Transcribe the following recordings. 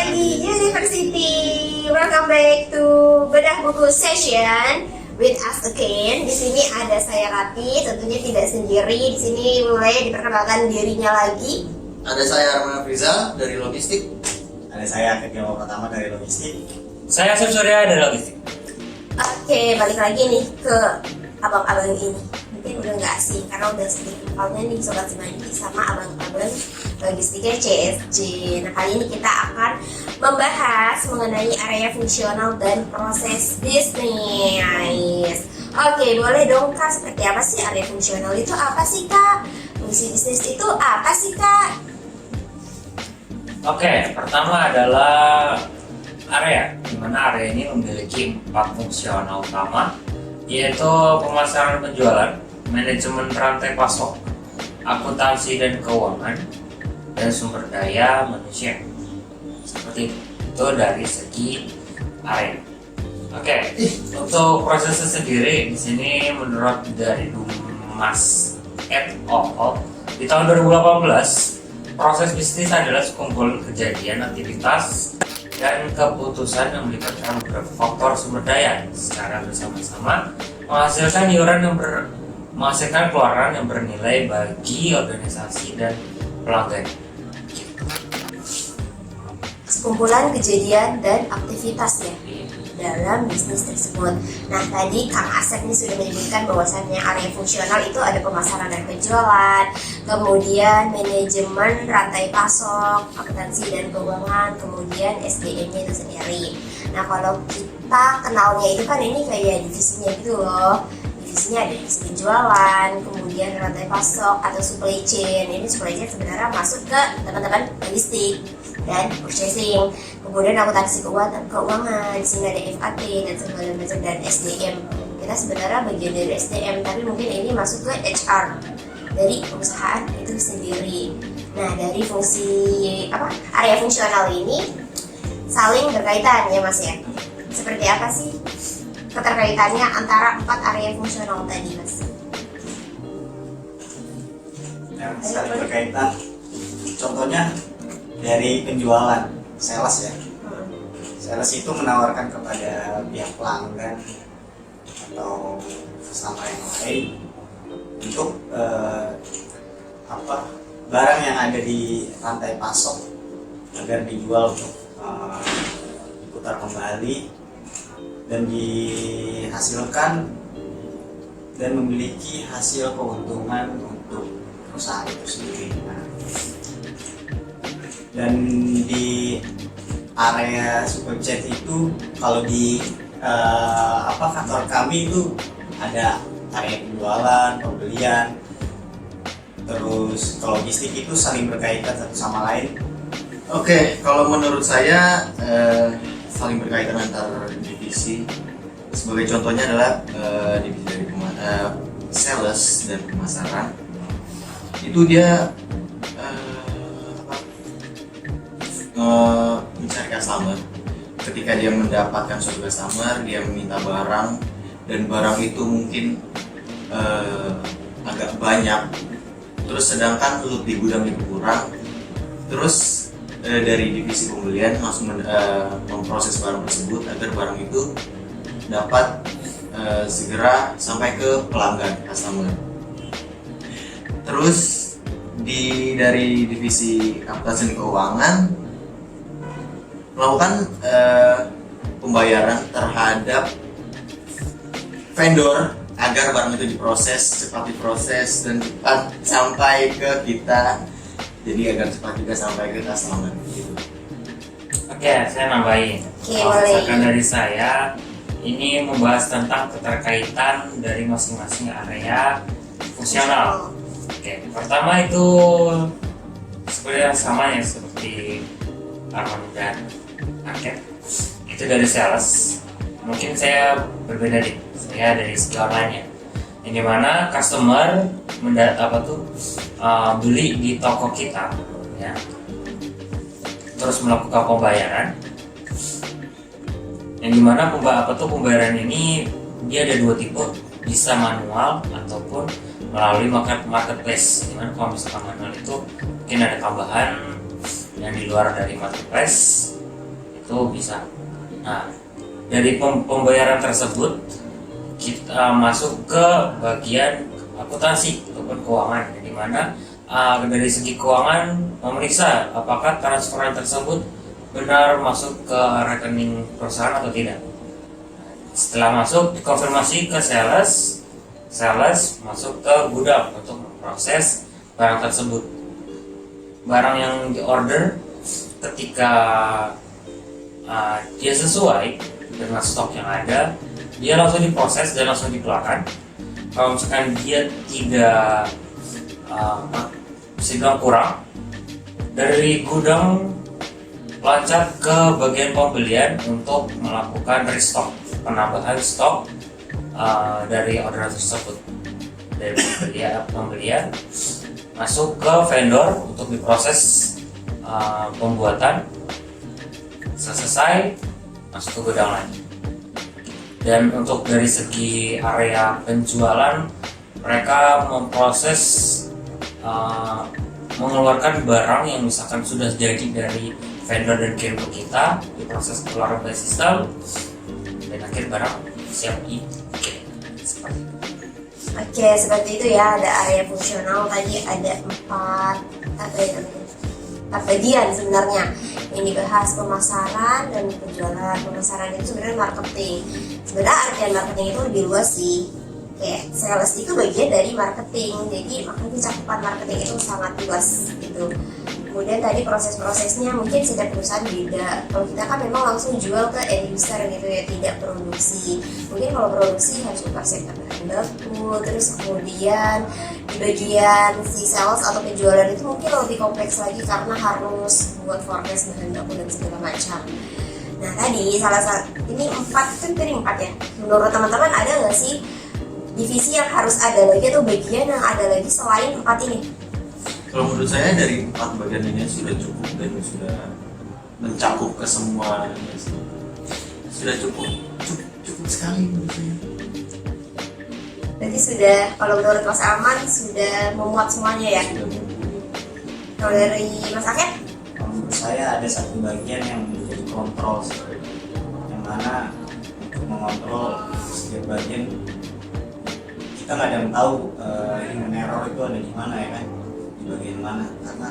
lagi University. Welcome back to Bedah Buku Session with us again. Di sini ada saya Rati, tentunya tidak sendiri. Di sini mulai diperkenalkan dirinya lagi. Ada saya Arman Friza dari Logistik. Ada saya Ketia Pertama dari Logistik. Saya Asep Surya dari Logistik. Oke, balik lagi nih ke abang-abang ini. Mungkin udah nggak asing karena udah sedikit halnya nih Sobat Semanggi sama abang-abang logistiknya CSJ. Nah, kali ini kita akan membahas mengenai area fungsional dan proses bisnis. Oke, boleh dong Kak, seperti apa sih area fungsional itu apa sih Kak? Fungsi bisnis itu apa sih Kak? Oke, pertama adalah area, di mana area ini memiliki 4 fungsional utama, yaitu pemasaran penjualan, manajemen rantai pasok, akuntansi dan keuangan, dan sumber daya manusia. Seperti itu dari segi area. Oke, untuk prosesnya sendiri di sini menurut dari Dumas et al. Di tahun 2018, proses bisnis adalah sekumpulan kejadian, aktivitas, dan keputusan yang melibatkan beberapa faktor sumber daya secara bersama-sama menghasilkan menghasilkan keluaran yang bernilai bagi organisasi dan pelanggan. Sekumpulan kejadian dan aktivitas ya dalam bisnis tersebut. Nah, tadi Kang Asep ini sudah menyebutkan bahwasannya area fungsional itu ada pemasaran dan penjualan, kemudian manajemen rantai pasok, akuntansi dan keuangan, kemudian SDM-nya itu sendiri. Nah, kalau kita kenalnya itu kan ini kayak divisinya gitu loh. Divisinya ada divisi penjualan, kemudian rantai pasok atau supply chain. Ini supply chain sebenarnya masuk ke teman-teman logistik dan purchasing. Kemudian akuntansi keuangan, di sini ada FAT dan segala macam, dan SDM. Kita sebenarnya bagian dari SDM, tapi mungkin ini masuk ke HR dari perusahaan itu sendiri. Nah, dari fungsi area fungsional ini saling berkaitan ya Mas ya. Seperti apa sih keterkaitannya antara 4 area fungsional tadi Mas? Yang saling berkaitan. Contohnya dari penjualan, sales ya. Sales itu menawarkan kepada pihak pelanggan atau customer yang lain untuk barang yang ada di rantai pasok agar dijual untuk diputar kembali dan dihasilkan dan memiliki hasil keuntungan untuk perusahaan itu sendiri. Dan di area supply chain itu kalau di kantor kami itu ada area penjualan, pembelian, terus logistik itu saling berkaitan satu sama lain. Oke, kalau menurut saya saling berkaitan antar divisi. Sebagai contohnya adalah divisi dari sales dan pemasaran. Itu dia mencari customer. Ketika dia mendapatkan suatu customer, dia meminta barang dan barang itu mungkin agak banyak. Terus sedangkan load di gudang itu kurang. Terus dari divisi pembelian langsung memproses barang tersebut agar barang itu dapat segera sampai ke pelanggan customer. Terus dari divisi akuntansi keuangan melakukan pembayaran terhadap vendor agar barang itu cepat diproses dan cepat sampai ke kita, jadi agar cepat juga sampai ke customer gitu. Oke, saya nambahin. Kalau misalkan dari saya, ini membahas tentang keterkaitan dari masing-masing area fungsional. Oke, pertama itu sebenarnya sama ya seperti Arman dan Angket, itu dari sales. Mungkin saya berbeda nih, saya dari segi online-nya, yang dimana customer beli di toko kita ya, terus melakukan pembayaran, yang dimana pembayaran ini dia ada 2 tipe, bisa manual ataupun melalui marketplace. Dimana kalau misalkan manual itu mungkin ada tambahan yang di luar dari marketplace, itu bisa. Nah, dari pembayaran tersebut kita masuk ke bagian akuntansi ataupun keuangan, di mana dari segi keuangan memeriksa apakah transferan tersebut benar masuk ke rekening perusahaan atau tidak. Setelah masuk, dikonfirmasi ke sales masuk ke gudang untuk memproses barang tersebut. Barang yang diorder ketika dia sesuai dengan stok yang ada, dia langsung diproses dan langsung dikeluarkan. Kalau misalkan dia tidak bisa bilang kurang, dari gudang loncat ke bagian pembelian untuk melakukan restock, penambahan stok dari orderan tersebut. Dari pembelian masuk ke vendor untuk diproses pembuatan. Selesai, masuk ke gudang lagi. Dan untuk dari segi area penjualan, mereka memproses mengeluarkan barang yang misalkan sudah jadi dari vendor dan kirim ke kita, diproses keluar dari sistem, dan akhir barang siap dikirim. Seperti itu. Oke, seperti itu ya. Ada area fungsional tadi, ada empat bagian sebenarnya yang dibahas: pemasaran dan penjualan. Pemasaran itu sebenarnya marketing. Sebenarnya artian marketing itu lebih luas sih. Kayak sales itu bagian dari marketing, jadi makanya cakupan marketing itu sangat luas gitu. Kemudian tadi proses-prosesnya mungkin setiap perusahaan beda. Kalau kita kan memang langsung jual ke end user gitu ya, tidak produksi. Mungkin kalau produksi harus mempersiapkan bahan baku, terus kemudian di bagian si sales atau penjualan itu mungkin lebih kompleks lagi karena harus buat forecast bahan baku dan segala macam. Nah tadi ini empat ya. Menurut teman-teman ada nggak sih divisi yang harus ada lagi atau bagian yang ada lagi selain empat ini? Kalau menurut saya dari 4 bagian ini sudah cukup dan sudah mencakup ke semua, sudah cukup sekali menurut saya. Berarti sudah, kalau menurut Mas Arman sudah memuat semuanya ya? Kalau dari Mas Akep? Menurut saya ada satu bagian yang menjadi kontrol, yang mana untuk mengontrol setiap bagian kita nggak ada yang tahu human error itu ada di mana ya kan, di bagian mana, karena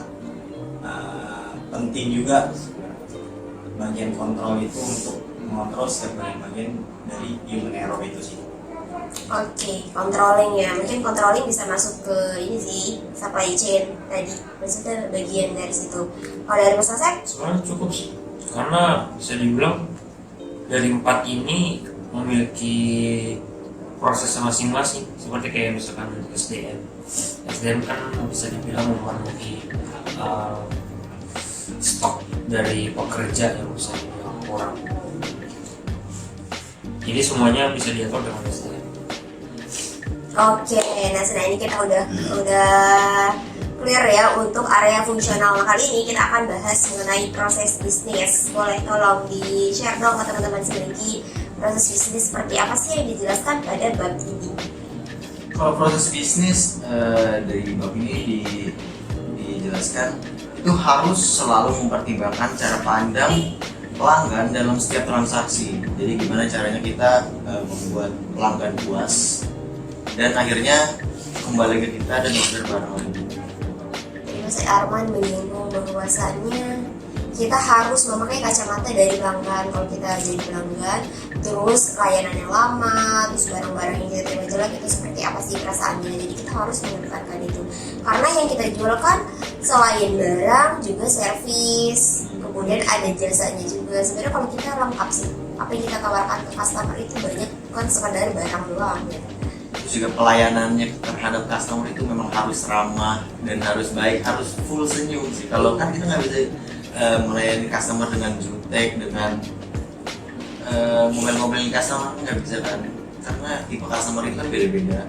penting juga bagian kontrol itu untuk mengontrol setiap bagian dari human error itu sih. Oke, controlling ya. Mungkin controlling bisa masuk ke ini sih, supply chain tadi. Maksudnya bagian dari situ. Kalau dari Mas Asep? Sebenarnya cukup sih, karena bisa dibilang dari 4 ini memiliki prosesnya masing-masing. Seperti kayak misalkan SDM kan bisa dibilang memenuhi stok dari pekerja yang bisa dibilang kurang. Jadi semuanya bisa diatur dengan SDM. Oke, nah sudah ini kita udah clear ya untuk area fungsional. Nah, kali ini kita akan bahas mengenai proses bisnis. Boleh tolong di-share dong ke teman-teman sedikit proses bisnis seperti apa sih yang dijelaskan pada bab ini? Kalau proses bisnis dari bab ini dijelaskan itu harus selalu mempertimbangkan cara pandang pelanggan dalam setiap transaksi. Jadi gimana caranya kita membuat pelanggan puas dan akhirnya kembali ke kita dan order barang lagi. Jadi Mas Arman menyinggung bahwasannya kita harus memakai kacamata dari pelanggan. Kalau kita jadi pelanggan, terus layanan yang lama, terus barang-barang yang kita terima jelek, itu seperti apa sih perasaannya. Jadi kita harus mengedepankan itu, karena yang kita jual kan selain barang juga servis, kemudian ada jasanya juga. Sebenarnya kalau kita lengkap sih, apa yang kita tawarkan ke customer itu banyak, bukan sekadar barang doang ya. Terus juga pelayanannya terhadap customer itu memang harus ramah dan harus baik, harus full senyum sih. Kalau kan kita nggak bisa melayani customer dengan jutek, dengan ngomel-ngomelin customer, nggak bisa kan, karena tipe customer itu kan beda-beda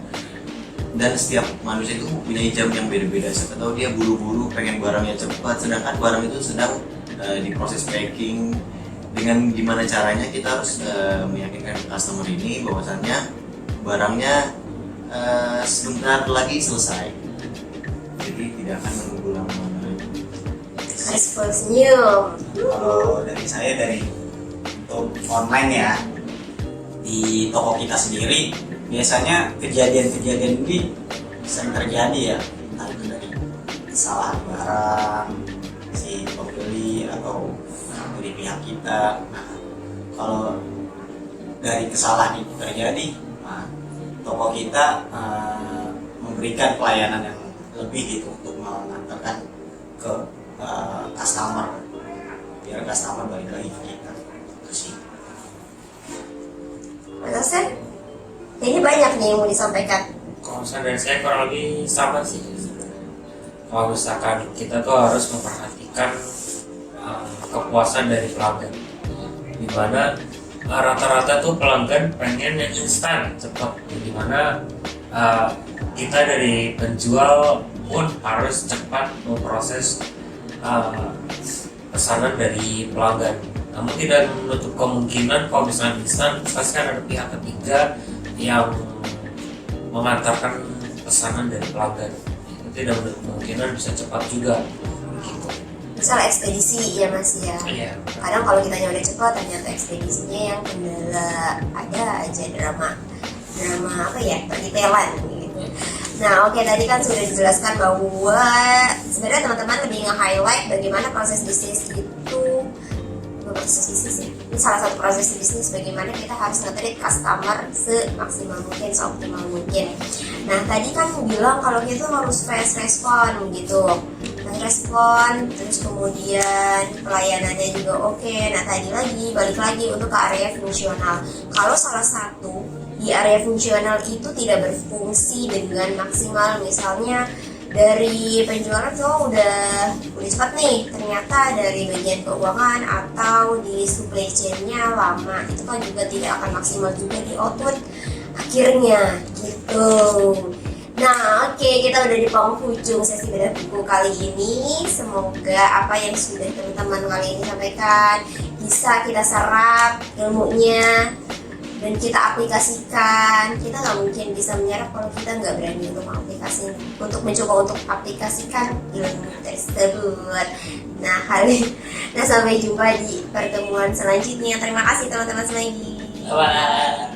dan setiap manusia itu punya jam yang beda-beda. Siapa tahu dia buru-buru pengen barangnya cepat, sedangkan barang itu sedang diproses packing. Dengan gimana caranya kita harus meyakinkan customer ini bahwasannya barangnya sebentar lagi selesai, jadi tidak akan menunggu lama. Harus full senyum. Kalau dari saya, dari untuk online ya, di toko kita sendiri biasanya kejadian-kejadian ini sering terjadi ya, entah itu dari kesalahan barang si pembeli atau dari pihak kita. Nah, kalau dari kesalahan itu terjadi, nah, toko kita memberikan pelayanan yang lebih gitu untuk mengantarkan ke customer, biar customer balik lagi ke kita. Itu sih. Mas Hasan, ini banyak nih yang mau disampaikan. Kalau misalnya dari saya kurang lebih sama sih. Kalau misalkan kita tuh harus memperhatikan kepuasan dari pelanggan, dimana rata-rata tuh pelanggan pengen yang instan, cepat. Dimana kita dari penjual pun harus cepat memproses pesanan dari pelanggan. Namun tidak menutup kemungkinan kalau misalnya instan, pasti kan ada pihak ketiga yang mengantarkan pesanan dari pelanggan. Itu tidak menutup kemungkinan bisa cepat juga. Gitu. Misal ekspedisi ya Mas ya. Iya. Kadang kalau kita udah cepat, ternyata ekspedisinya yang kendala, ada aja drama apa ya, pendetailan gitu. Nah oke, tadi kan sudah dijelaskan bahwa sebenarnya teman-teman lebih nge-highlight bagaimana proses bisnis itu, proses bisnis ya, ini salah satu proses bisnis, bagaimana kita harus nge-treat customer semaksimal mungkin, seoptimal mungkin. Nah tadi kan bilang kalau kita harus fast respon gitu, fast respon, terus kemudian pelayanannya juga oke. Nah tadi balik lagi untuk ke area fungsional. Kalau salah satu di area fungsional itu tidak berfungsi dengan maksimal, misalnya dari penjualan tuh udah cepat nih, ternyata dari bagian keuangan atau di supply chain-nya lama, itu kan juga tidak akan maksimal juga di output akhirnya gitu. Nah oke, kita udah di penghujung sesi bedah buku kali ini. Semoga apa yang sudah teman-teman kali ini sampaikan bisa kita serap ilmunya dan kita aplikasikan. Kita nggak mungkin bisa menyerap kalau kita nggak berani untuk mencoba untuk aplikasikan ilmu tersebut. Nah sampai jumpa di pertemuan selanjutnya. Terima kasih teman-teman semuanya. Bye.